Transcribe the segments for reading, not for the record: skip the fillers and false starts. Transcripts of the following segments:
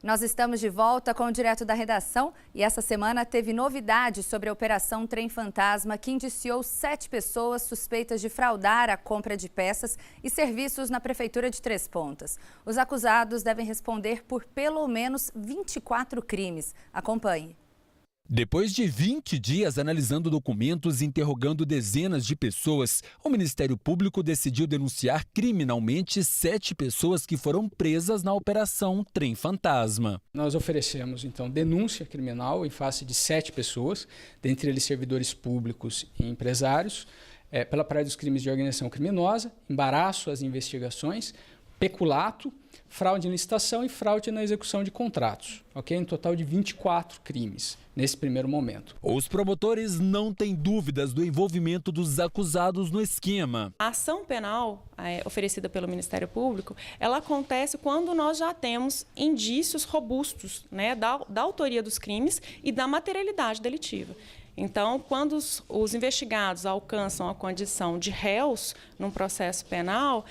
Nós estamos de volta com o Direto da Redação e essa semana teve novidade sobre a Operação Trem Fantasma, que indiciou 7 pessoas suspeitas de fraudar a compra de peças e serviços na Prefeitura de Três Pontas. Os acusados devem responder por pelo menos 24 crimes. Acompanhe. Depois de 20 dias analisando documentos e interrogando dezenas de pessoas, o Ministério Público decidiu denunciar criminalmente 7 pessoas que foram presas na Operação Trem Fantasma. Nós oferecemos, então, denúncia criminal em face de 7 pessoas, dentre eles servidores públicos e empresários, pela prática dos crimes de organização criminosa, embaraço às investigações, peculato, fraude em licitação e fraude na execução de contratos. Ok? Um total de 24 crimes nesse primeiro momento. Os promotores não têm dúvidas do envolvimento dos acusados no esquema. A ação penal oferecida pelo Ministério Público, ela acontece quando nós já temos indícios robustos, né, da autoria dos crimes e da materialidade delitiva. Então, quando os investigados alcançam a condição de réus num processo penal,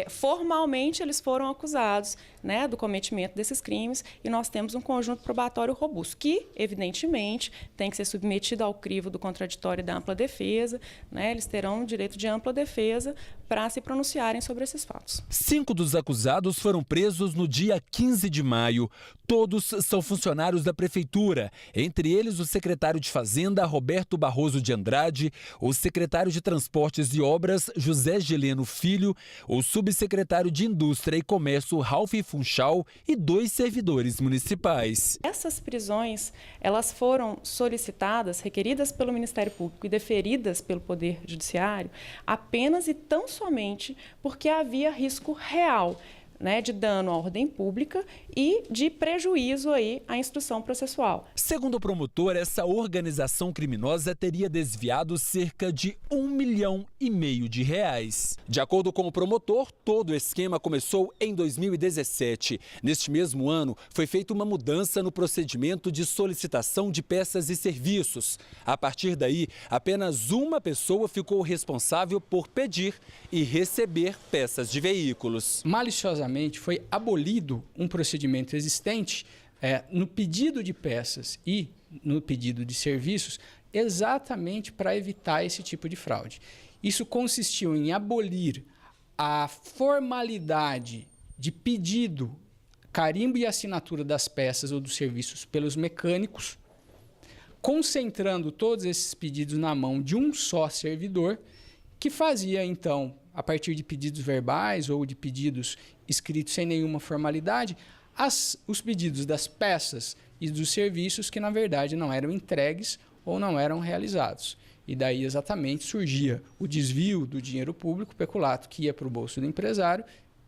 formalmente eles foram acusados, né, do cometimento desses crimes e nós temos um conjunto probatório robusto que, evidentemente, tem que ser submetido ao crivo do contraditório e da ampla defesa, né, eles terão o direito de ampla defesa para se pronunciarem sobre esses fatos. 5 dos acusados foram presos no dia 15 de maio. Todos são funcionários da Prefeitura, entre eles o secretário de Fazenda, Roberto Barroso de Andrade, o secretário de Transportes e Obras, José Geleno Filho, o subsecretário de Indústria e Comércio, Ralph Funchal, e 2 servidores municipais. Essas prisões, elas foram solicitadas, requeridas pelo Ministério Público e deferidas pelo Poder Judiciário apenas e tão somente porque havia risco real, né, de dano à ordem pública e de prejuízo aí à instrução processual. Segundo o promotor, essa organização criminosa teria desviado cerca de R$1,5 milhão de reais. De acordo com o promotor, todo o esquema começou em 2017. Neste mesmo ano, foi feita uma mudança no procedimento de solicitação de peças e serviços. A partir daí, apenas uma pessoa ficou responsável por pedir e receber peças de veículos. Maliciosamente, foi abolido um procedimento existente no pedido de peças e no pedido de serviços exatamente para evitar esse tipo de fraude. Isso consistiu em abolir a formalidade de pedido, carimbo e assinatura das peças ou dos serviços pelos mecânicos, concentrando todos esses pedidos na mão de um só servidor, que fazia, então, a partir de pedidos verbais ou de pedidos escritos sem nenhuma formalidade, os pedidos das peças e dos serviços que, na verdade, não eram entregues ou não eram realizados. E daí, exatamente, surgia o desvio do dinheiro público, peculato, que ia para o bolso do empresário,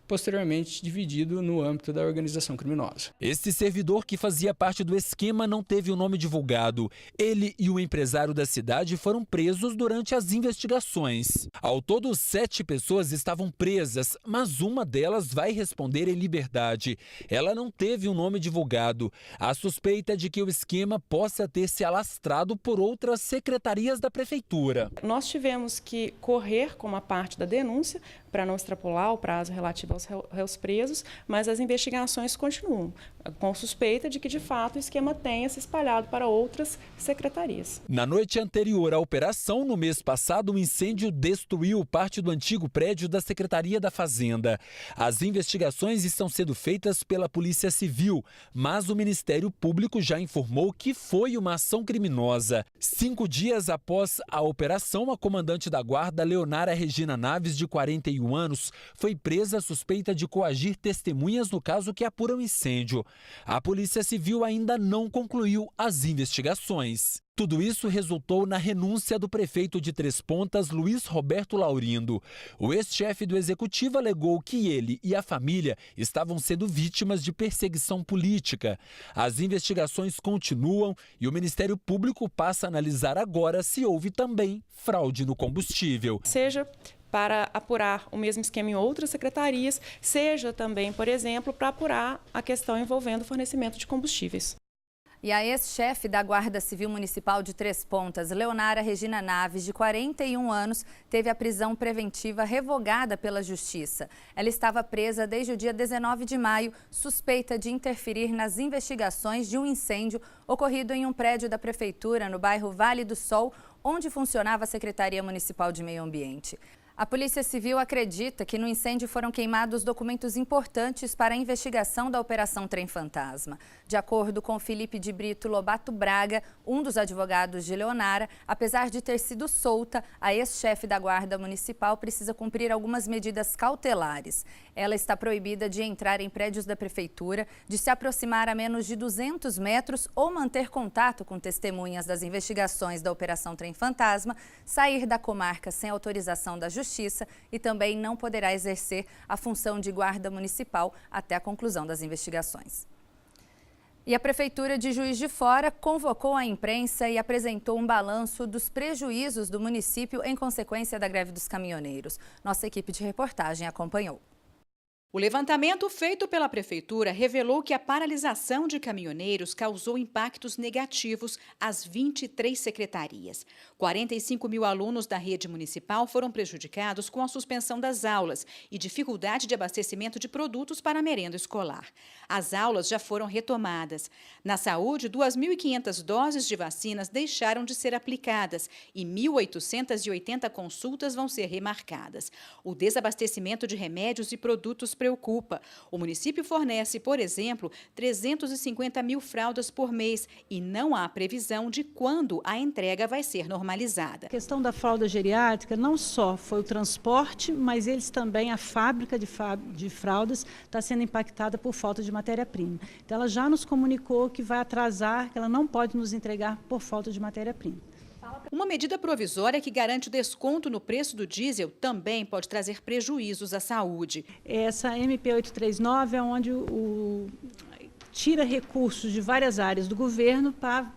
posteriormente dividido no âmbito da organização criminosa. Este servidor que fazia parte do esquema não teve o nome divulgado. Ele e o empresário da cidade foram presos durante as investigações. Ao todo, 7 pessoas estavam presas, mas uma delas vai responder em liberdade. Ela não teve o nome divulgado. A suspeita é de que o esquema possa ter se alastrado por outras secretarias da Prefeitura. Nós tivemos que correr com uma parte da denúncia para não extrapolar o prazo relativo aos réus presos, mas as investigações continuam, com suspeita de que, de fato, o esquema tenha se espalhado para outras secretarias. Na noite anterior à operação, no mês passado, um incêndio destruiu parte do antigo prédio da Secretaria da Fazenda. As investigações estão sendo feitas pela Polícia Civil, mas o Ministério Público já informou que foi uma ação criminosa. 5 dias após a operação, a comandante da Guarda, Leonara Regina Naves, de 41 anos, foi presa suspeita de coagir testemunhas no caso que apura o incêndio. A Polícia Civil ainda não concluiu as investigações. Tudo isso resultou na renúncia do prefeito de Três Pontas, Luiz Roberto Laurindo. O ex-chefe do Executivo alegou que ele e a família estavam sendo vítimas de perseguição política. As investigações continuam e o Ministério Público passa a analisar agora se houve também fraude no combustível. Seja para apurar o mesmo esquema em outras secretarias, seja também, por exemplo, para apurar a questão envolvendo o fornecimento de combustíveis. E a ex-chefe da Guarda Civil Municipal de Três Pontas, Leonara Regina Naves, de 41 anos, teve a prisão preventiva revogada pela Justiça. Ela estava presa desde o dia 19 de maio, suspeita de interferir nas investigações de um incêndio ocorrido em um prédio da Prefeitura, no bairro Vale do Sol, onde funcionava a Secretaria Municipal de Meio Ambiente. A Polícia Civil acredita que no incêndio foram queimados documentos importantes para a investigação da Operação Trem Fantasma. De acordo com Felipe de Brito Lobato Braga, um dos advogados de Leonara, apesar de ter sido solta, a ex-chefe da Guarda Municipal precisa cumprir algumas medidas cautelares. Ela está proibida de entrar em prédios da Prefeitura, de se aproximar a menos de 200 metros ou manter contato com testemunhas das investigações da Operação Trem Fantasma, sair da comarca sem autorização da Justiça e também não poderá exercer a função de guarda municipal até a conclusão das investigações. E a Prefeitura de Juiz de Fora convocou a imprensa e apresentou um balanço dos prejuízos do município em consequência da greve dos caminhoneiros. Nossa equipe de reportagem acompanhou. O levantamento feito pela Prefeitura revelou que a paralisação de caminhoneiros causou impactos negativos às 23 secretarias. 45 mil alunos da rede municipal foram prejudicados com a suspensão das aulas e dificuldade de abastecimento de produtos para a merenda escolar. As aulas já foram retomadas. Na saúde, 2.500 doses de vacinas deixaram de ser aplicadas e 1.880 consultas vão ser remarcadas. O desabastecimento de remédios e produtos preocupa. O município fornece, por exemplo, 350 mil fraldas por mês e não há previsão de quando a entrega vai ser normalizada. A questão da fralda geriátrica não só foi o transporte, mas eles também, a fábrica de fraldas está sendo impactada por falta de matéria-prima. Então ela já nos comunicou que vai atrasar, que ela não pode nos entregar por falta de matéria-prima. Uma medida provisória que garante o desconto no preço do diesel também pode trazer prejuízos à saúde. Essa MP 839 é onde tira recursos de várias áreas do governo para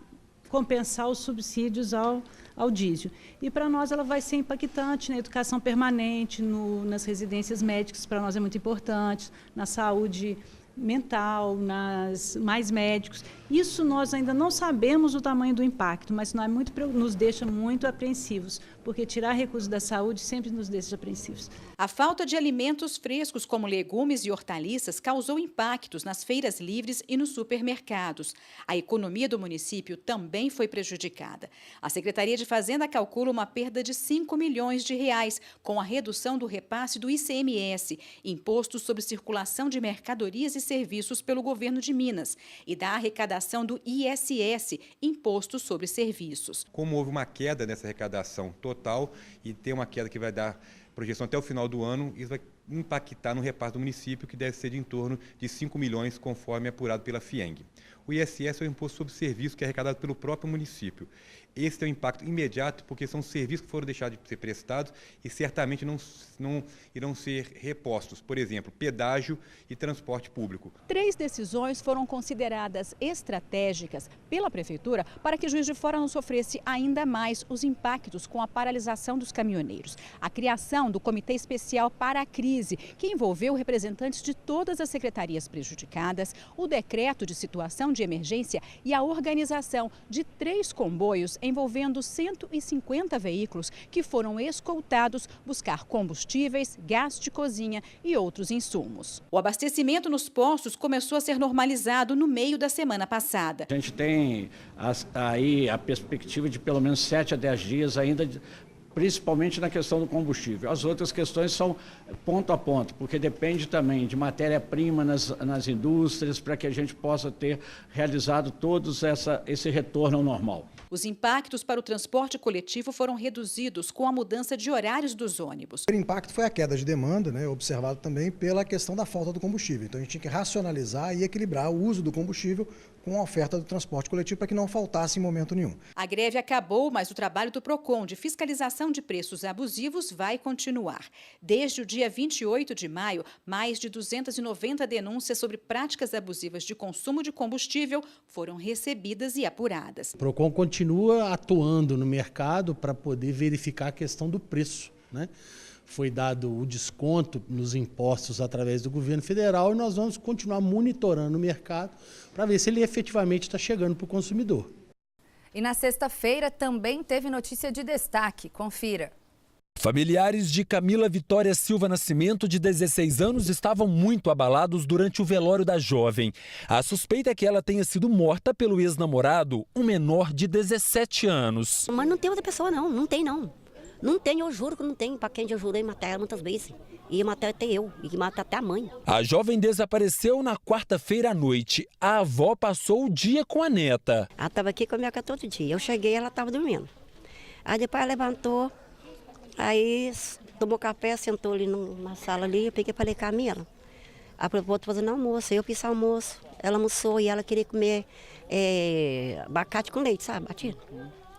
compensar os subsídios ao diesel. E para nós ela vai ser impactante na educação permanente, nas residências médicas, para nós é muito importante, na saúde mental, mais médicos. Isso nós ainda não sabemos o tamanho do impacto, mas nos deixa muito apreensivos, porque tirar recursos da saúde sempre nos deixa apreensivos. A falta de alimentos frescos, como legumes e hortaliças, causou impactos nas feiras livres e nos supermercados. A economia do município também foi prejudicada. A Secretaria de Fazenda calcula uma perda de 5 milhões de reais com a redução do repasse do ICMS, Imposto sobre Circulação de Mercadorias e Serviços pelo governo de Minas, e da arrecadação do ISS, Imposto sobre Serviços. Como houve uma queda nessa arrecadação total e tem uma queda que vai dar projeção até o final do ano, isso vai impactar no repasse do município, que deve ser de em torno de 5 milhões, conforme apurado pela FIENG. O ISS é o Imposto sobre Serviço, que é arrecadado pelo próprio município. Esse tem um impacto imediato, porque são serviços que foram deixados de ser prestados e certamente não irão ser repostos. Por exemplo, pedágio e transporte público. 3 decisões foram consideradas estratégicas pela Prefeitura para que Juiz de Fora não sofresse ainda mais os impactos com a paralisação dos caminhoneiros. A criação do Comitê Especial para a Crise, que envolveu representantes de todas as secretarias prejudicadas, o decreto de situação de emergência e a organização de 3 comboios envolvendo 150 veículos que foram escoltados buscar combustíveis, gás de cozinha e outros insumos. O abastecimento nos postos começou a ser normalizado no meio da semana passada. A gente tem aí a perspectiva de pelo menos 7 a 10 dias ainda, principalmente na questão do combustível. As outras questões são ponto a ponto, porque depende também de matéria-prima nas indústrias, para que a gente possa ter realizado todos esse retorno ao normal. Os impactos para o transporte coletivo foram reduzidos com a mudança de horários dos ônibus. O impacto foi a queda de demanda, observado também pela questão da falta do combustível. Então a gente tinha que racionalizar e equilibrar o uso do combustível com a oferta do transporte coletivo para que não faltasse em momento nenhum. A greve acabou, mas o trabalho do PROCON de fiscalização de preços abusivos vai continuar. Desde o dia 28 de maio, mais de 290 denúncias sobre práticas abusivas de consumo de combustível foram recebidas e apuradas. O PROCON continua atuando no mercado para poder verificar a questão do preço, foi dado o desconto nos impostos através do governo federal, e nós vamos continuar monitorando o mercado para ver se ele efetivamente está chegando para o consumidor. E na sexta-feira também teve notícia de destaque. Confira. Familiares de Camila Vitória Silva Nascimento, de 16 anos, estavam muito abalados durante o velório da jovem. A suspeita é que ela tenha sido morta pelo ex-namorado, um menor de 17 anos. Mas não tem outra pessoa não, não tem não. Não tem, eu juro que não tem. Para quem eu jurei matar ela muitas vezes. Ia matar até eu, ia matar até a mãe. A jovem desapareceu na quarta-feira à noite. A avó passou o dia com a neta. Ela estava aqui comigo todo dia. Eu cheguei e ela estava dormindo. Aí depois ela levantou, aí tomou café, sentou ali na sala ali. Eu peguei e falei, Camila, a propósito fazendo almoço. Eu fiz almoço. Ela almoçou e ela queria comer abacate com leite, sabe? Batido.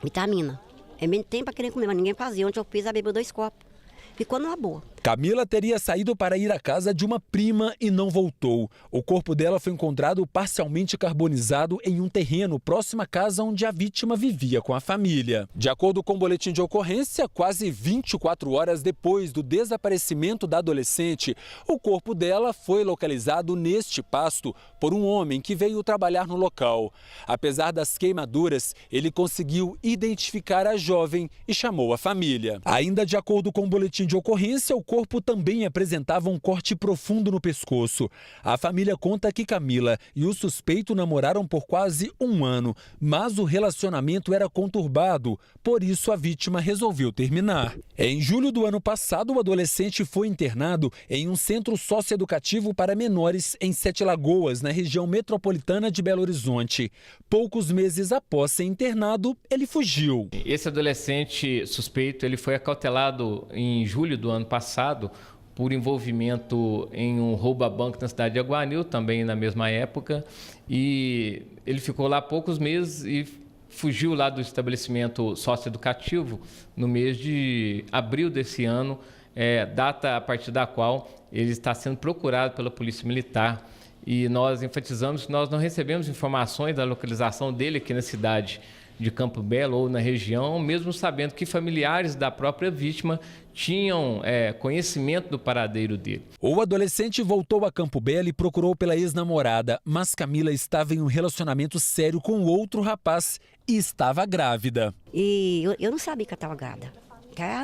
Vitamina. É bem tempo para querer comer, mas ninguém fazia. Ontem eu fiz, ela bebeu 2 copos. Ficou numa boa. Camila teria saído para ir à casa de uma prima e não voltou. O corpo dela foi encontrado parcialmente carbonizado em um terreno próximo à casa onde a vítima vivia com a família. De acordo com o boletim de ocorrência, quase 24 horas depois do desaparecimento da adolescente, o corpo dela foi localizado neste pasto por um homem que veio trabalhar no local. Apesar das queimaduras, ele conseguiu identificar a jovem e chamou a família. Ainda de acordo com o boletim de ocorrência, o corpo também apresentava um corte profundo no pescoço. A família conta que Camila e o suspeito namoraram por quase 1 ano, mas o relacionamento era conturbado, por isso a vítima resolveu terminar. Em julho do ano passado, o adolescente foi internado em um centro socioeducativo para menores em 7 Lagoas, na região metropolitana de Belo Horizonte. Poucos meses após ser internado, ele fugiu. Esse adolescente suspeito, ele foi acautelado em julho do ano passado por envolvimento em um roubo a banco na cidade de Aguanil, também na mesma época, e ele ficou lá poucos meses e fugiu lá do estabelecimento socioeducativo no mês de abril desse ano, data a partir da qual ele está sendo procurado pela Polícia Militar. E nós enfatizamos que nós não recebemos informações da localização dele aqui na cidade de Campo Belo ou na região, mesmo sabendo que familiares da própria vítima tinham conhecimento do paradeiro dele. O adolescente voltou a Campo Belo e procurou pela ex-namorada, mas Camila estava em um relacionamento sério com outro rapaz e estava grávida. E eu não sabia que eu estava grávida.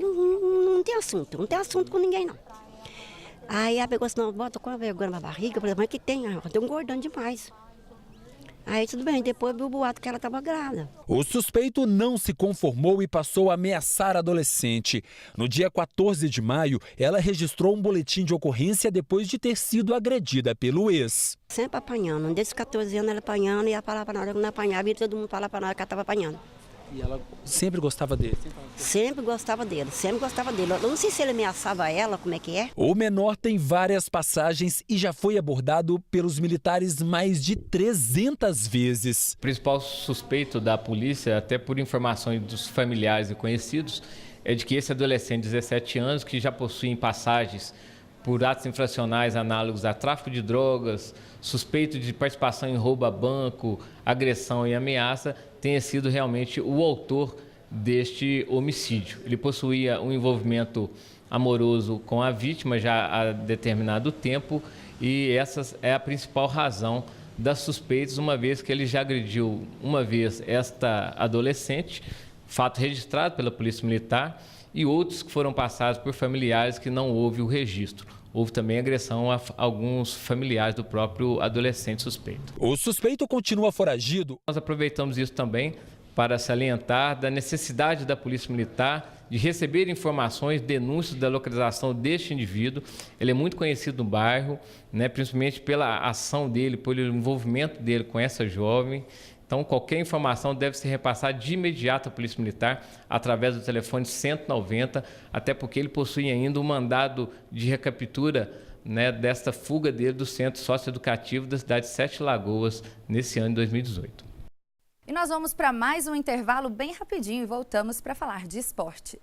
Não tem assunto com ninguém não. Aí ela pegou assim, não, bota com a vergonha na barriga, eu falei, mas que tem? Eu tô engordando demais. Aí tudo bem, depois viu o boato que ela estava grávida. O suspeito não se conformou e passou a ameaçar a adolescente. No dia 14 de maio, ela registrou um boletim de ocorrência depois de ter sido agredida pelo ex. Sempre apanhando, desde os 14 anos ela apanhando, e ela falava para nós que não apanhava, e todo mundo falava para nós que ela estava apanhando. E ela sempre gostava dele? Sempre gostava dele. Eu não sei se ele ameaçava ela, como é que é. O menor tem várias passagens e já foi abordado pelos militares mais de 300 vezes. O principal suspeito da polícia, até por informações dos familiares e conhecidos, é de que esse adolescente de 17 anos, que já possui passagens por atos infracionais análogos a tráfico de drogas, suspeito de participação em roubo a banco, agressão e ameaça, tenha sido realmente o autor deste homicídio. Ele possuía um envolvimento amoroso com a vítima já há determinado tempo e essa é a principal razão das suspeitas, uma vez que ele já agrediu uma vez esta adolescente, fato registrado pela Polícia Militar, e outros que foram passados por familiares que não houve o registro. Houve também agressão a alguns familiares do próprio adolescente suspeito. O suspeito continua foragido. Nós aproveitamos isso também para salientar da necessidade da Polícia Militar de receber informações, denúncias da localização deste indivíduo. Ele é muito conhecido no bairro, principalmente pela ação dele, pelo envolvimento dele com essa jovem. Então, qualquer informação deve ser repassada de imediato à Polícia Militar através do telefone 190, até porque ele possui ainda um mandado de recaptura desta fuga dele do centro socioeducativo da cidade de 7 Lagoas nesse ano de 2018. E nós vamos para mais um intervalo bem rapidinho e voltamos para falar de esporte.